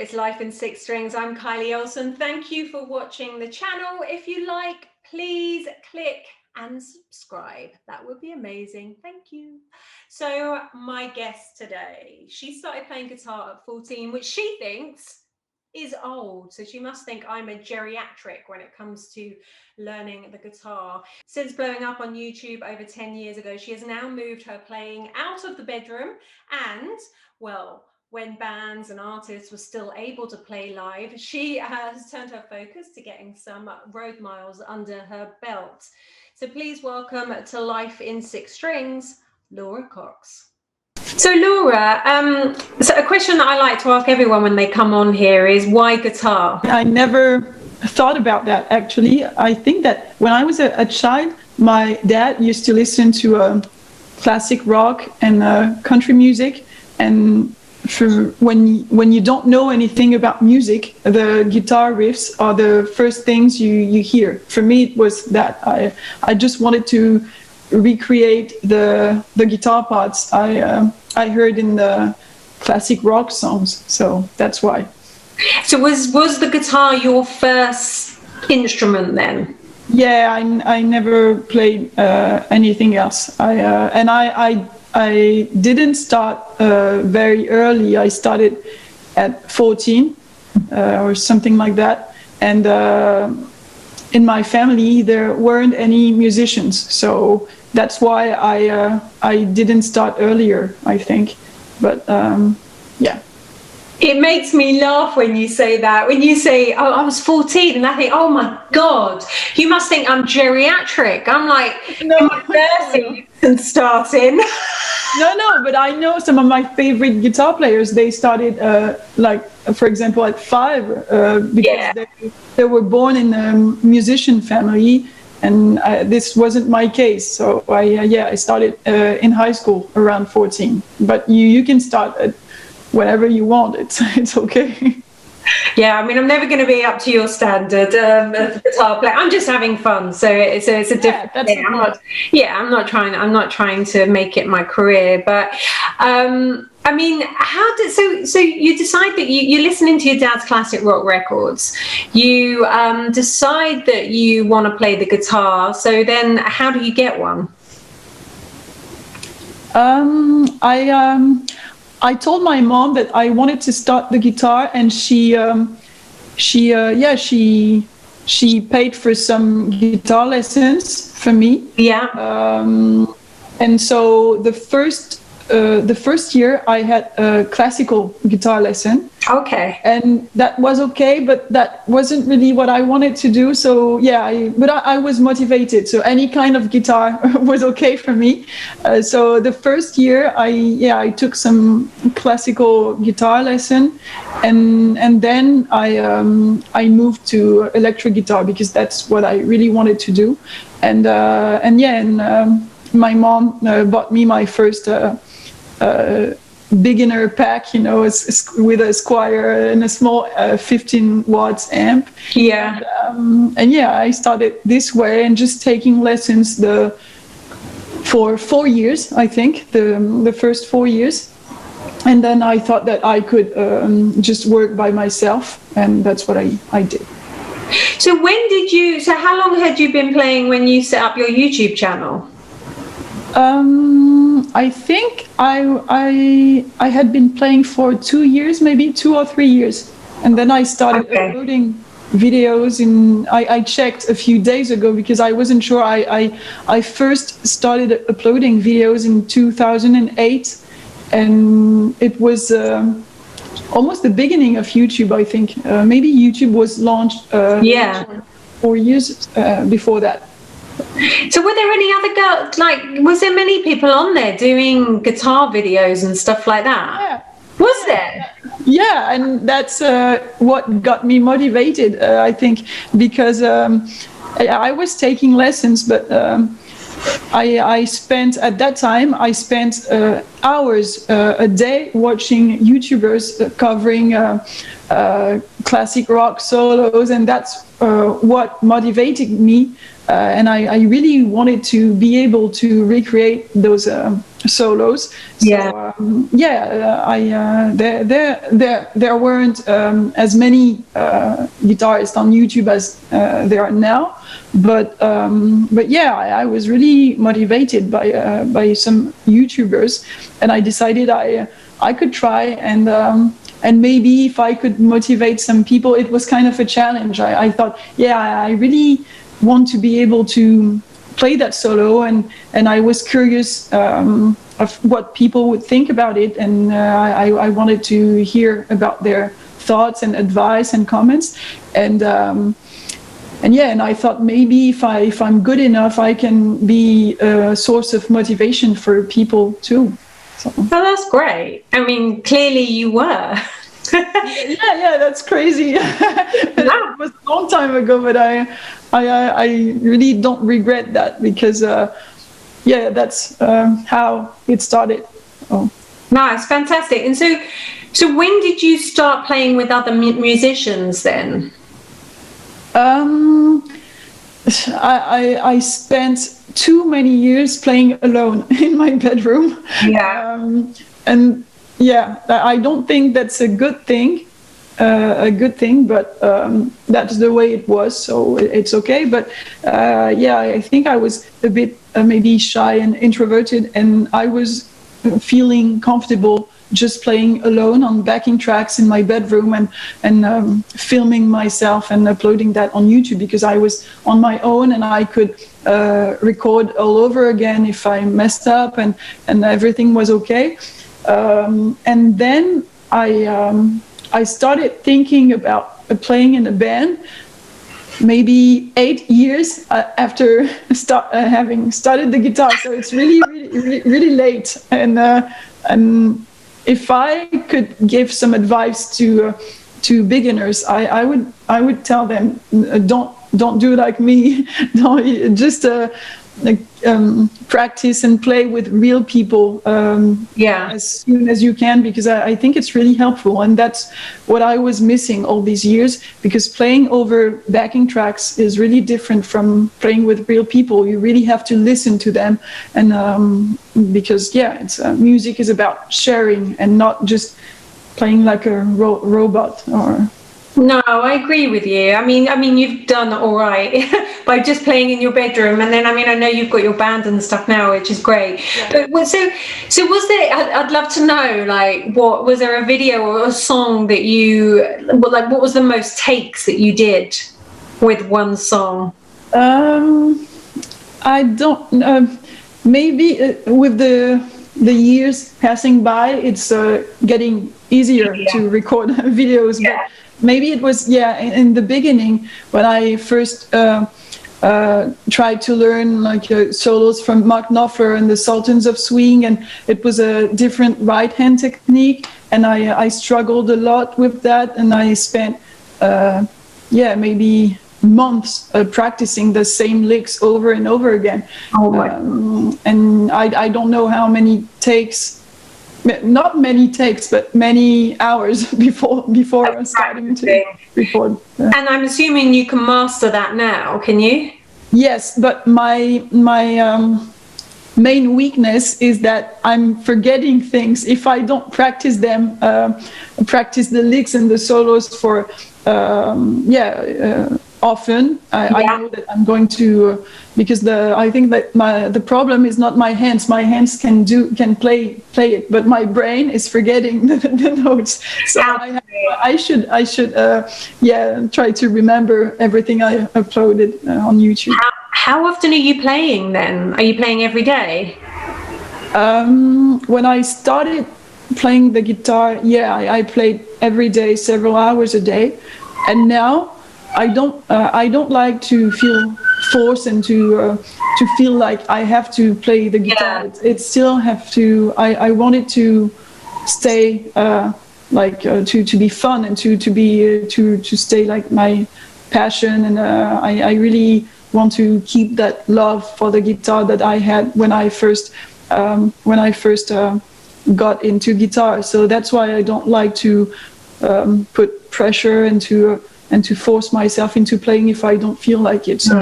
it's Life in Six Strings. I'm Kylie Olsson. Thank you for watching the channel. If you like, please click and subscribe. That would be amazing. Thank you. So my guest today, she started playing guitar at 14, which she thinks is old. So she must think I'm a geriatric when it comes to learning the guitar. Since blowing up on YouTube over 10 years ago, she has now moved her playing out of the bedroom and, well, when bands and artists were still able to play live, she has turned her focus to getting some road miles under her belt. So please welcome to Life in Six Strings, Laura Cox. So Laura, so a question that I like to ask everyone when they come on here is, why guitar? I never thought about that, actually. I think that when I was a child, my dad used to listen to classic rock and country music, and when you don't know anything about music, the guitar riffs are the first things you hear. For me, it was that I just wanted to recreate the guitar parts I heard in the classic rock songs, so that's why. So was the guitar your first instrument then? Yeah, I never played anything else. I didn't start very early. I started at 14 or something like that. And in my family, there weren't any musicians. So that's why I didn't start earlier, I think. But yeah. It makes me laugh when you say that. When you say, oh, I was 14, and I think, oh my God, you must think I'm geriatric. I'm like, no, in my 30s and starting. No, but I know some of my favorite guitar players, they started, like, for example, at 5, because they were born in a musician family, and this wasn't my case. So I started in high school around 14. But you can start at whatever you want. It's okay. Yeah, I mean, I'm never going to be up to your standard of guitar player. I'm just having fun, so it's a different thing. I'm not trying to make it my career, but I mean, so you decide that you're listening to your dad's classic rock records. You decide that you want to play the guitar. So then, how do you get one? I told my mom that I wanted to start the guitar, and she paid for some guitar lessons for me. Yeah. And so the first year I had a classical guitar lesson. Okay. And that was okay, but that wasn't really what I wanted to do. So yeah, but I was motivated. So any kind of guitar was okay for me. So the first year I took some classical guitar lesson, and then I moved to electric guitar because that's what I really wanted to do. And my mom bought me my first beginner pack, with a Squire and a small 15 watts amp. Yeah. And I started this way and just taking lessons for 4 years, I think, the first 4 years. And then I thought that I could just work by myself, and that's what I did. So how long had you been playing when you set up your YouTube channel? I think I had been playing for 2 years, maybe 2 or 3 years, and then I started uploading videos. I checked a few days ago because I wasn't sure. I first started uploading videos in 2008, and it was almost the beginning of YouTube, I think. Maybe YouTube was launched 4 years before that. So were there any other girls, was there many people on there doing guitar videos and stuff like that? Yeah. Was there? Yeah, and that's what got me motivated, I think, because I was taking lessons, but I spent hours a day watching YouTubers covering classic rock solos, and that's what motivated me. And I really wanted to be able to recreate those solos. So there weren't as many guitarists on YouTube as there are now, but yeah, I was really motivated by some YouTubers, and I decided I could try, and maybe if I could motivate some people. It was kind of a challenge. I thought, yeah, I really want to be able to play that solo, and I was curious of what people would think about it, and I wanted to hear about their thoughts and advice and comments, and I thought maybe if I'm good enough, I can be a source of motivation for people too. So. Oh, that's great. I mean, clearly you were. yeah, that's crazy. It was a long time ago, but I really don't regret that, because that's how it started. Oh. Nice, fantastic. And so when did you start playing with other musicians then? I spent too many years playing alone in my bedroom. Yeah. And yeah, I don't think that's a good thing, but that's the way it was, so it's okay. But I think I was a bit maybe shy and introverted, and I was feeling comfortable just playing alone on backing tracks in my bedroom, and filming myself and uploading that on YouTube, because I was on my own and I could record all over again if I messed up, and everything was okay. And then I started thinking about playing in a band maybe 8 years after having started the guitar. So it's really late. And if I could give some advice to beginners, I would tell them, don't do like me. Don't just practice and play with real people as soon as you can, because I think it's really helpful, and that's what I was missing all these years, because playing over backing tracks is really different from playing with real people. You really have to listen to them, and because it's music is about sharing and not just playing like a robot. Or no, I agree with you. I mean, you've done all right by just playing in your bedroom, and then I know you've got your band and stuff now, which is great. Yeah. But so was there? I'd love to know, like, what was there a video or a song that you what was the most takes that you did with one song? I don't. Maybe with the years passing by, it's getting easier to record videos. Yeah. But maybe it was, in the beginning when I first tried to learn like solos from Mark Knopfler and the Sultans of Swing, and it was a different right hand technique, and I struggled a lot with that, and I spent maybe months practicing the same licks over and over again. Oh my. And I don't know how many takes. Not many takes, but many hours before starting to record. And I'm assuming you can master that now, can you? Yes, but my main weakness is that I'm forgetting things if I don't practice them. Practice the licks and the solos for often. I know that I'm going to, because I think that the problem is not my hands. My hands can play it, but my brain is forgetting the notes. So I should try to remember everything I uploaded on YouTube. How often are you playing then? Are you playing every day? When I started playing the guitar, I played every day, several hours a day, and now I don't like to feel forced and to feel like I have to play the guitar. It still have to. I want it to stay to be fun, and to stay like my passion, and I really want to keep that love for the guitar that I had when I first got into guitar. So that's why I don't like to put pressure and to force myself into playing if I don't feel like it. So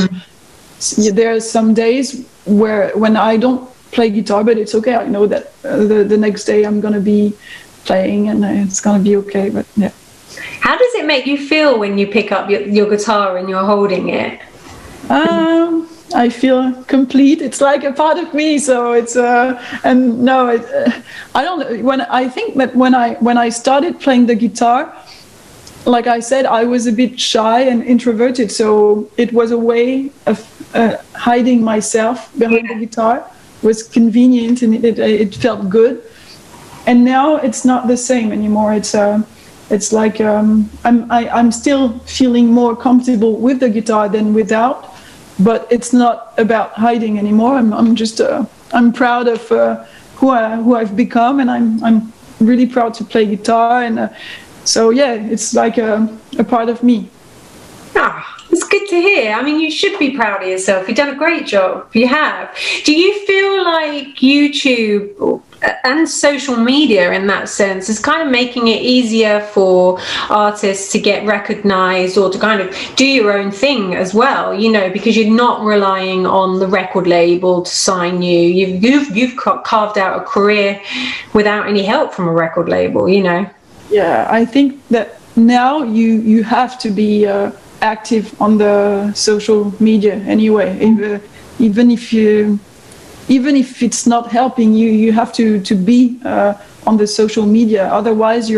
there are some days when I don't play guitar, but it's okay. I know that the next day I'm gonna be playing, and it's gonna be okay. But yeah. How does it make you feel when you pick up your guitar and you're holding it? I feel complete. It's like a part of me. So it's and no, I don't. I think that when I started playing the guitar, like I said, I was a bit shy and introverted. So it was a way of hiding myself behind the guitar. It was convenient, and it felt good. And now it's not the same anymore. It's like I'm still feeling more comfortable with the guitar than without. But it's not about hiding anymore. I'm just I'm proud of who I've become, and I'm really proud to play guitar, and so yeah, it's like a part of me. It's good to hear. I mean, you should be proud of yourself. You've done a great job. You have. Do you feel like YouTube and social media in that sense is kind of making it easier for artists to get recognized or to kind of do your own thing as well, you know, because you're not relying on the record label to sign you. You've carved out a career without any help from a record label, you know? Yeah, I think that now you have to be active on the social media anyway. Even if it's not helping you, you have to be on the social media. Otherwise,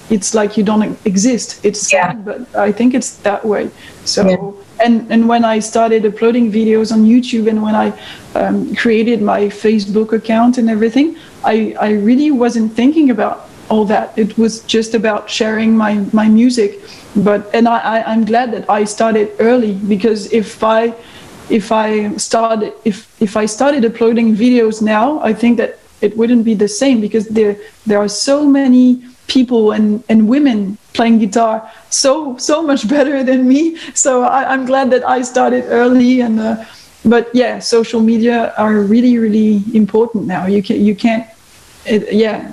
it's like you don't exist. It's sad, but I think it's that way. So, and when I started uploading videos on YouTube, and when I created my Facebook account and everything, I really wasn't thinking about all that. It was just about sharing my music. And I'm glad that I started early, because if I started uploading videos now, I think that it wouldn't be the same, because there are so many people and women playing guitar so much better than me. So I'm glad that I started early. And but yeah, social media are really, really important now. You can't.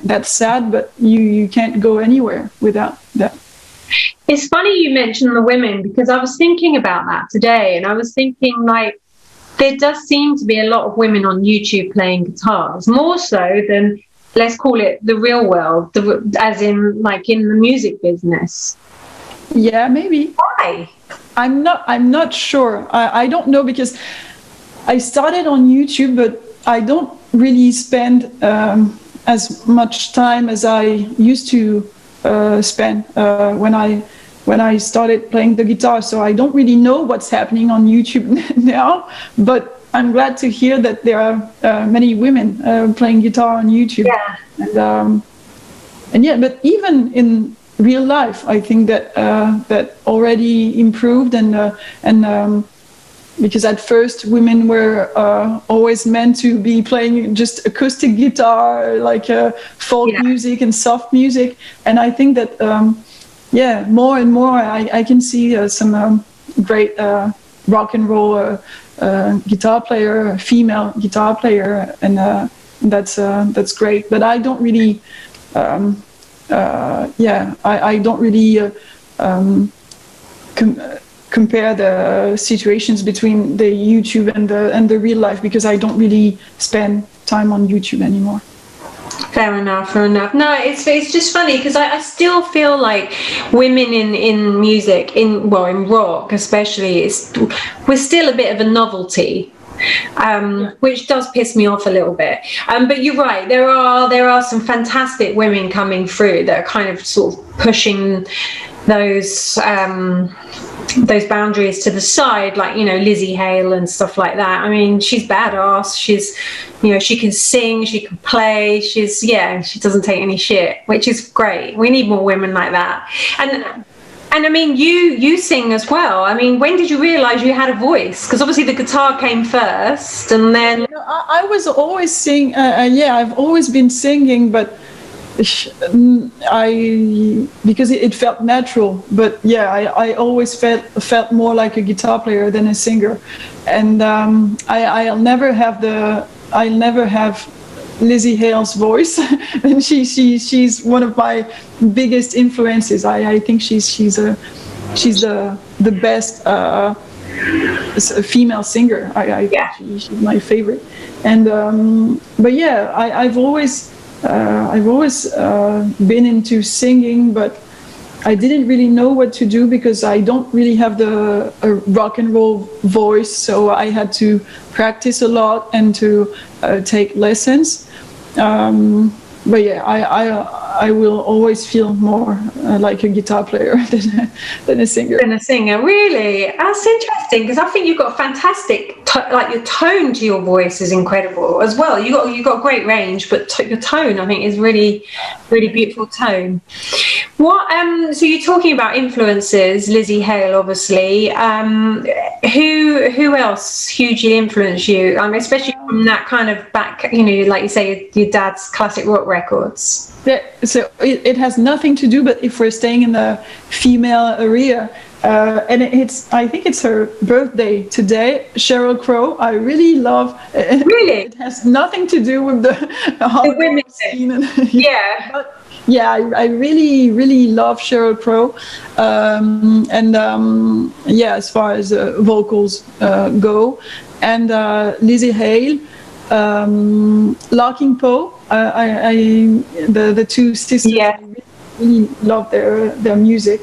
That's sad, but you can't go anywhere without that. It's funny you mentioned the women, because I was thinking about that today, and I was thinking, like, there does seem to be a lot of women on YouTube playing guitars, more so than, let's call it, the real world, as in like in the music business. Yeah, maybe. Why? I'm not sure. I don't know, because I started on YouTube, but I don't really spend as much time as I used to spend when I started playing the guitar. So I don't really know what's happening on YouTube now, but I'm glad to hear that there are many women playing guitar on YouTube. Yeah. And yeah, but even in real life, I think that that already improved, and because at first women were always meant to be playing just acoustic guitar, like folk music and soft music, and I think that more and more I can see some great rock and roll guitar player, female guitar player, and that's great. But I don't really I don't really compare the situations between the YouTube and the real life, because I don't really spend time on YouTube anymore. Fair enough. No, it's just funny, because I still feel like women in music, in rock especially, we're still a bit of a novelty. Which does piss me off a little bit. But you're right, there are some fantastic women coming through that are kind of sort of pushing those boundaries to the side, like, you know, Lizzie Hale and stuff like that. I mean, she's badass. She's, you know, she can sing, she can play. She doesn't take any shit, which is great. We need more women like that. And I mean, you sing as well. I mean, when did you realize you had a voice? Because obviously the guitar came first, and then... I was always singing. I've always been singing, but because it felt natural. But yeah, I always felt more like a guitar player than a singer. And I'll never have Lizzie Hale's voice, and she's one of my biggest influences. I think she's the best a female singer. I Yeah. she's my favorite. And but yeah, I've always been into singing, but I didn't really know what to do because I don't really have a rock and roll voice. So I had to practice a lot and to take lessons. But yeah, I will always feel more like a guitar player than a singer. Than a singer, really? That's interesting, because I think you've got fantastic, like your tone to your voice is incredible as well. You got great range, but your tone, I think, is really, really beautiful tone. What? So you're talking about influences, Lizzie Hale, obviously. Who else hugely influenced you? Especially from that kind of back, like you say, your dad's classic rock records. Yeah, so it has nothing to do, but if we're staying in the female area, and I think it's her birthday today, Sheryl Crow. I really love. Really? It has nothing to do with the women scene. Yeah. But yeah, I really, really love Sheryl Crow, yeah, as far as vocals go, and Lizzie Hale, Larkin Poe. The two sisters. Yeah. I really love their music,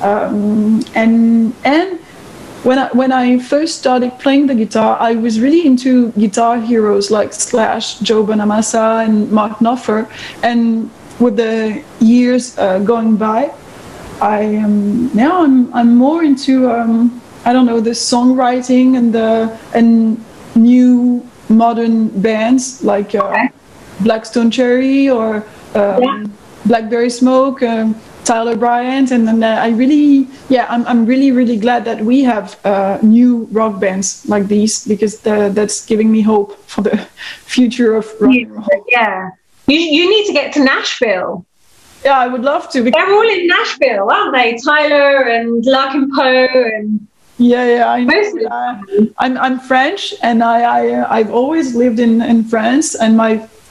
and when I first started playing the guitar, I was really into guitar heroes like Slash, Joe Bonamassa, and Mark Knopfler. And with the years going by, now I'm more into I don't know, the songwriting and new modern bands like Blackstone Cherry or Blackberry Smoke, Tyler Bryant, and then I'm really, really glad that we have new rock bands like these, because that's giving me hope for the future of rock and roll. Yeah, you need to get to Nashville. Yeah, I would love to. They're all in Nashville, aren't they? Tyler and Larkin Poe and. Yeah, I know. I'm French, and I've always lived in France, and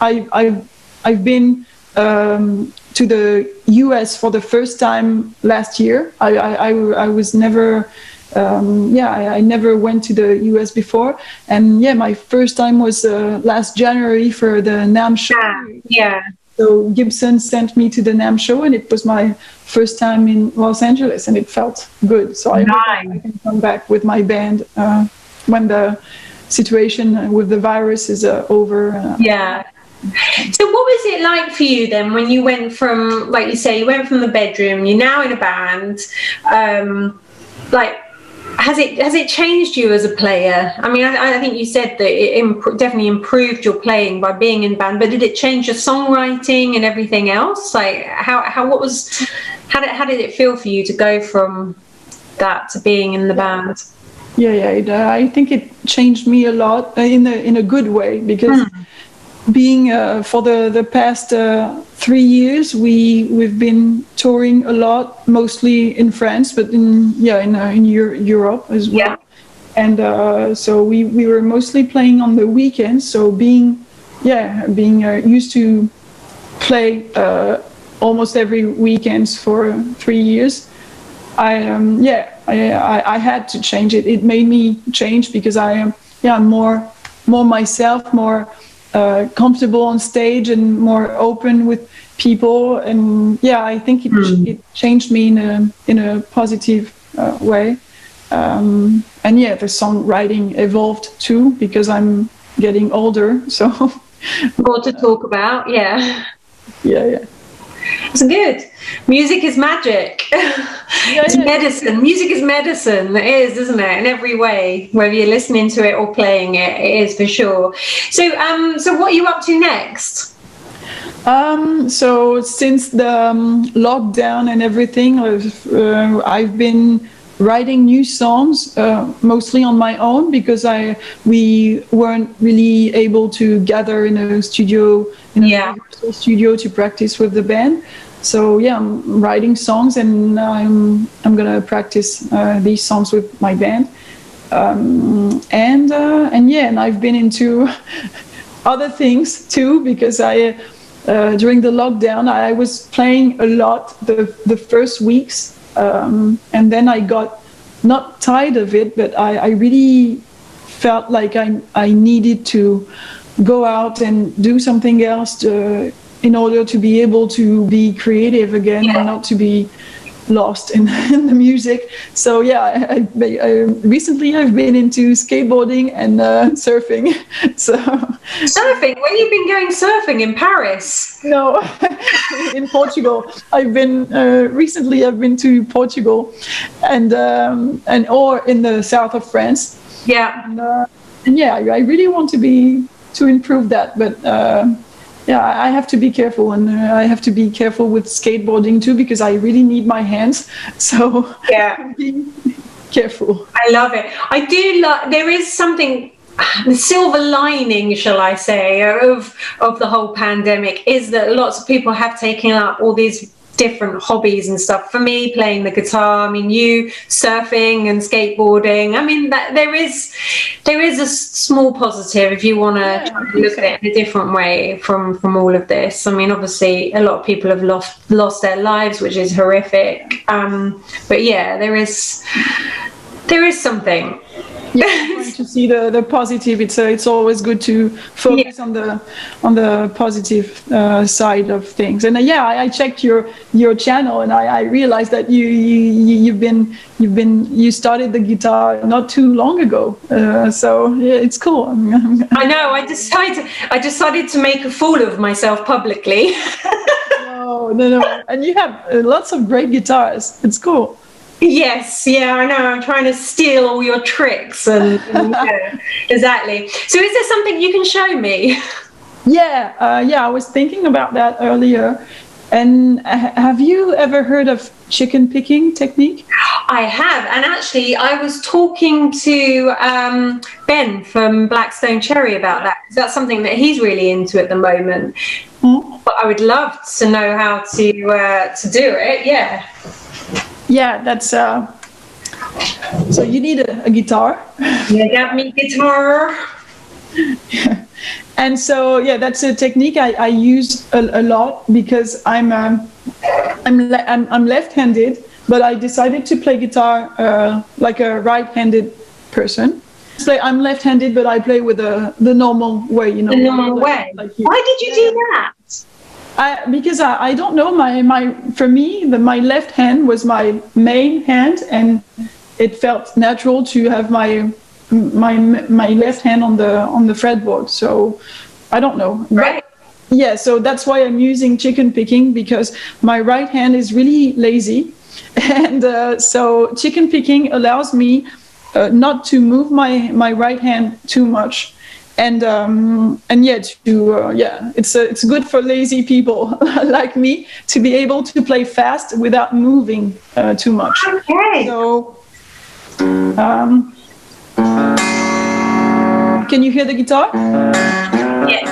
I've been to the US for the first time last year. I was never I never went to the US before, and my first time was last January for the NAMM show. Yeah. So Gibson sent me to the NAMM show, and it was my first time in Los Angeles, and it felt good. So I hope I can come back with my band when the situation with the virus is over. Yeah. So what was it like for you then when you went from, like you say, you went from the bedroom, you're now in a band, has it changed you as a player? I mean, I think you said that it definitely improved your playing by being in band, but did it change your songwriting and everything else? Like how did it feel for you to go from that to being in the band? Yeah, I think it changed me a lot in a good way, because being for the past 3 years we've been touring a lot, mostly in France, but in Europe as well. And so we were mostly playing on the weekends. So being used to play almost every weekends for 3 years, I had to change it. It made me change because I am more myself, more comfortable on stage and more open with people, and I think it changed me in a positive way, and the songwriting evolved too, because I'm getting older, so more to talk about. Yeah. It's good. Music is magic. It's medicine. Music is medicine. It is, isn't it? In every way, whether you're listening to it or playing it, it is for sure. So, so what are you up to next? So since the lockdown and everything, I've been writing new songs, mostly on my own, because we weren't really able to gather in a studio, rehearsal studio, to practice with the band. So I'm writing songs, and I'm gonna practice these songs with my band, and I've been into other things too, because during the lockdown I was playing a lot the first weeks, and then I got not tired of it, but I really felt like I needed to go out and do something else in order to be able to be creative again and not to be lost in the music. So yeah, I recently I've been into skateboarding and surfing. So surfing? When you've been going surfing in Paris? No, in Portugal. I've been recently. I've been to Portugal, and or in the south of France. Yeah. And yeah, I really want to improve that, but. Yeah, I have to be careful, and I have to be careful with skateboarding too, because I really need my hands. So yeah, be careful. I love it. I do love. There is something. The silver lining, shall I say, of the whole pandemic is that lots of people have taken up all these different hobbies and stuff. For me, playing the guitar, I mean, you surfing and skateboarding. I mean, that there is a small positive if you want to look at it in a different way from all of this. I mean, obviously, a lot of people have lost their lives, which is horrific. But yeah, there is something. Yeah, trying to see the positive. It's always good to focus on the positive side of things. And I checked your channel, and I realized that you started the guitar not too long ago. So yeah, it's cool. I know. I decided to make a fool of myself publicly. No. And you have lots of great guitars. It's cool. Yes, yeah, I know. I'm trying to steal all your tricks, and yeah, exactly. So, is there something you can show me? Yeah, I was thinking about that earlier. And have you ever heard of chicken picking technique? I have, and actually, I was talking to Ben from Blackstone Cherry about that. That's something that he's really into at the moment. But I would love to know how to do it. Yeah. Yeah, that's so you need a guitar. Yeah, got me guitar. And so yeah, that's a technique I use a lot because I'm left-handed, but I decided to play guitar like a right-handed person. So I'm left-handed, but I play with the normal way, you know. The normal way. Like why did you do that? Because I don't know, for me my left hand was my main hand, and it felt natural to have my left hand on the fretboard. So I don't know. Right. But, yeah, so that's why I'm using chicken picking, because my right hand is really lazy, and so chicken picking allows me not to move my right hand too much. And yet, it's good for lazy people like me to be able to play fast without moving too much. Okay. So, can you hear the guitar? Yes.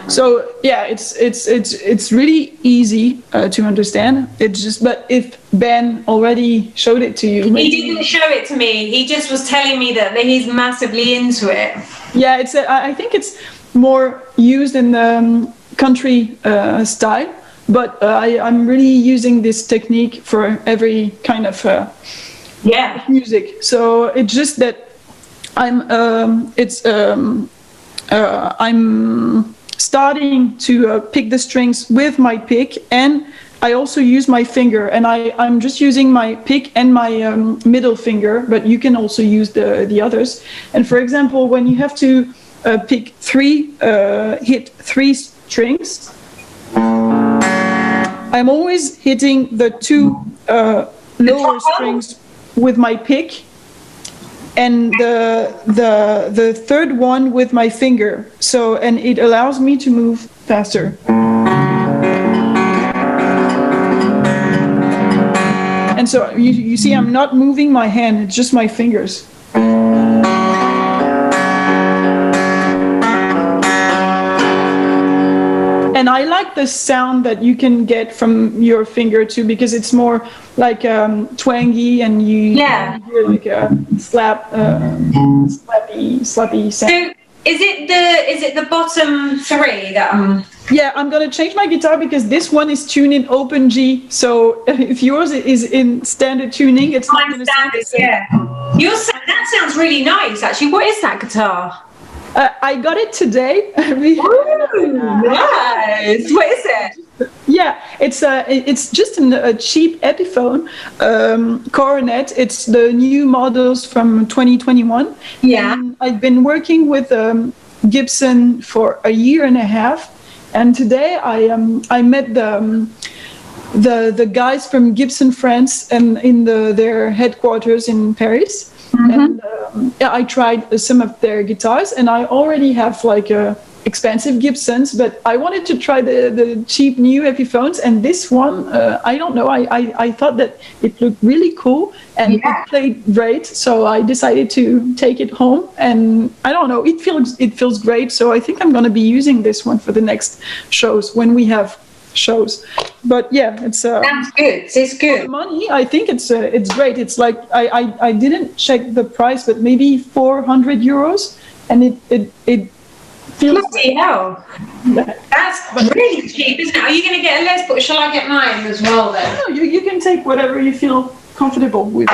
So yeah, it's really easy to understand. It's just, but if Ben already showed it to you, he didn't show it to me. He just was telling me that he's massively into it. Yeah, I think it's more used in the country style, but I'm really using this technique for every kind of music. So it's just that I'm starting to pick the strings with my pick, and I also use my finger, and I'm just using my pick and my middle finger, but you can also use the others. And for example, when you have to hit three strings, I'm always hitting the two lower strings with my pick, and the third one with my finger. So, and it allows me to move faster. And so you see, I'm not moving my hand, it's just my fingers. And I like the sound that you can get from your finger too, because it's more like twangy, and you hear like a slappy sound. Is it the bottom three that Yeah, I'm gonna change my guitar because this one is tuned in open G. So if yours is in standard tuning, it's not gonna sound the same. Yeah. That sounds really nice, actually. What is that guitar? I got it today. Ooh, nice. What is it? Yeah, it's just a cheap Epiphone Coronet. It's the new models from 2021. Yeah. And I've been working with Gibson for a year and a half, and today I met the guys from Gibson France and in their headquarters in Paris. And I tried some of their guitars, and I already have like expensive Gibsons, but I wanted to try the cheap new Epiphones, and this one, I don't know, I thought that it looked really cool and it played great, so I decided to take it home, and I don't know, it feels great, so I think I'm going to be using this one for the next shows when we have shows. But yeah, it's sounds good. It's good. Money, I think it's great. It's like I didn't check the price, but maybe 400 euros, and it feels. Bloody hell! That's really cheap, isn't it? Are you going to get a Les Paul? Shall I get mine as well then? No, you can take whatever you feel comfortable with.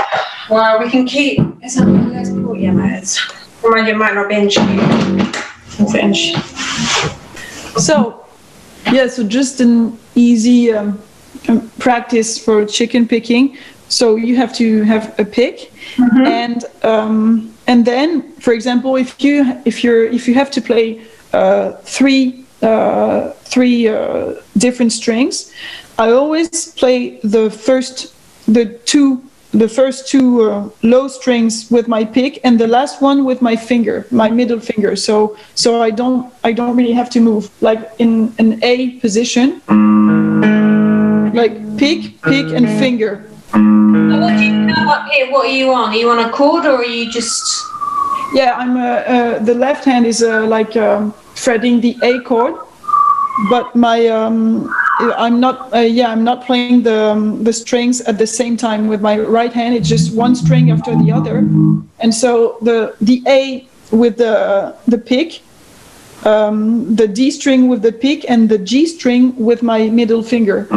Well, we can keep. Is that a Les Paul? Yeah, mate. Remind you, it might not be in cheap. So. Yeah, so just an easy practice for chicken picking. So you have to have a pick, and then, for example, if you have to play three different strings, I always play the first two low strings with my pick, and the last one with my finger, my middle finger. So I don't really have to move, like in an A position, like pick and finger. What do you know up here? What are you on? Are you on a chord, or are you just? Yeah, I'm the left hand is fretting the A chord, but my I'm not playing the strings at the same time with my right hand. It's just one string after the other, and so the A with the pick, the D string with the pick, and the G string with my middle finger.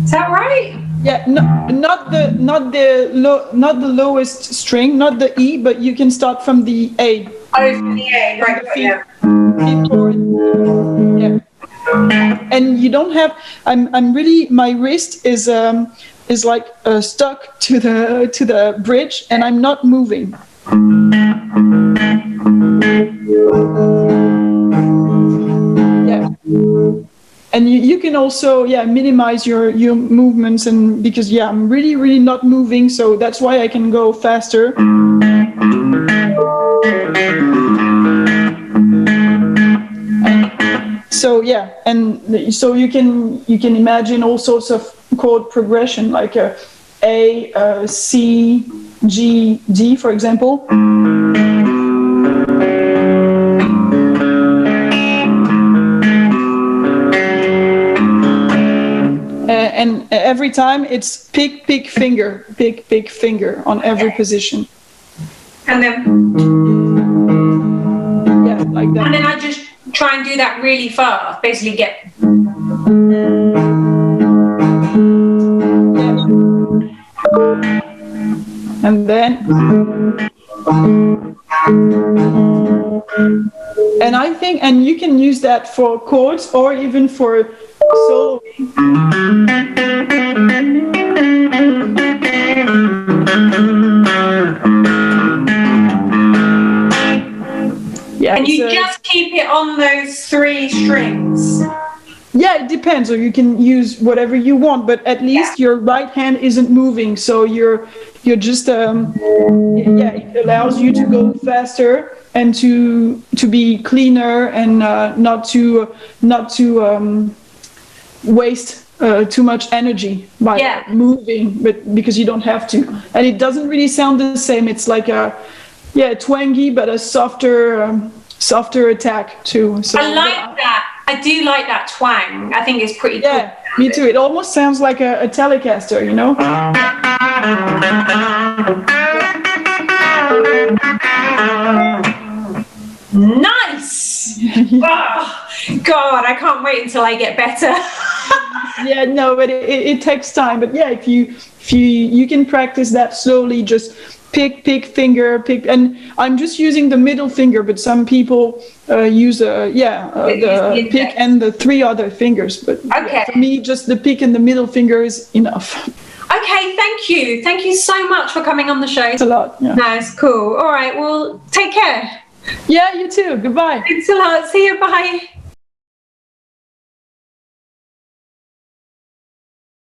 Is that right? Yeah, not the lowest string, not the E, but you can start from the A. Oh, from the A, right? Yeah. And you don't have. I'm really. My wrist is like stuck to the bridge, and I'm not moving. Yeah. And you can also minimize your movements, and because I'm really not moving, so that's why I can go faster. So and so you can imagine all sorts of chord progression, like a C, G, D, for example. And every time it's pick, finger on every position. And then, like that. And then I just try and do that really fast, basically get. And then, and I think, and you can use that for chords or even for soloing. Yeah, and you just keep it on those three strings. Yeah, it depends. Or you can use whatever you want, but at least your right hand isn't moving, so you're just it allows you to go faster and to be cleaner and not to waste too much energy by moving, but because you don't have to, and it doesn't really sound the same. It's like a twangy but a softer attack too. So I like that. I do like that twang. I think it's pretty cool. Yeah, me too. It almost sounds like a Telecaster, you know? Nice! Oh, God, I can't wait until I get better. Yeah, no, but it takes time. But yeah, if you can practice that slowly, just pick finger, and I'm just using the middle finger, but some people use the pick and the 3 other fingers. But okay. Yeah, for me, just the pick and the middle finger is enough. Okay, thank you so much for coming on the show. Thanks a lot. Yeah. That's cool. All right, well, take care. Yeah, you too. Goodbye. Thanks a lot. See you. Bye.